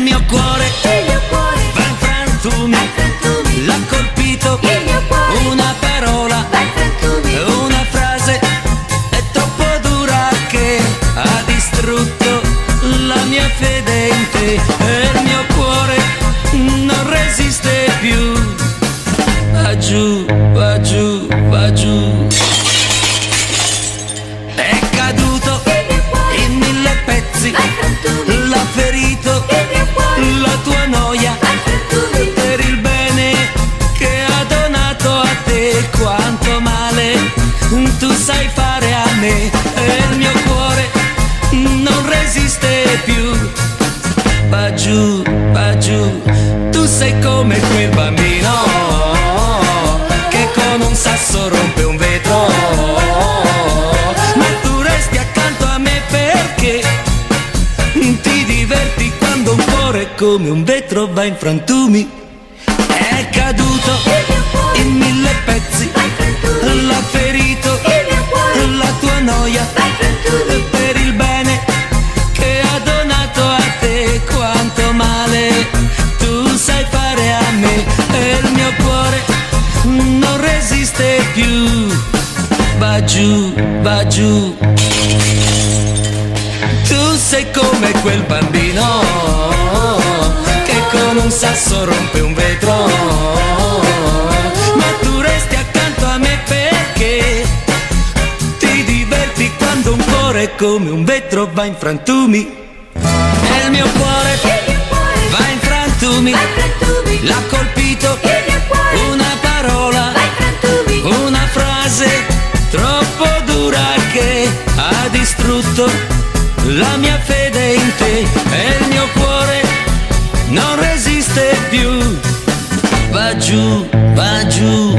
mio cuore va in frantumi, l'ha colpito una parola, una frase è troppo dura che ha distrutto la mia fede in te, e il mio cuore non resiste più. Va giù, va giù, va giù. È caduto in mille pezzi, l'ha ferito la tua noia, per il bene che ha donato a te. Quanto male tu sai fare a me, e il mio cuore non resiste più. Va giù, tu sei come quel bambino che con un sasso rompe un vetro, ma tu resti accanto a me perché ti diverti quando un cuore come un vetro va in frantumi. È caduto in mille pezzi, l'ha ferito la tua noia, per il bene che ha donato a te. Quanto male tu sai fare a me, e il mio cuore non resiste più. Va giù, va giù. Tu sei come quel bambino che con un sasso rompe un vetro, ma tu resti accanto a me perché ti diverti quando un cuore come un vetro va in frantumi. E il mio cuore va in frantumi, l'ha colpito una parola, una frase troppo dura che ha distrutto la mia fede in te, e il mio cuore non resiste più. Va giù, va giù.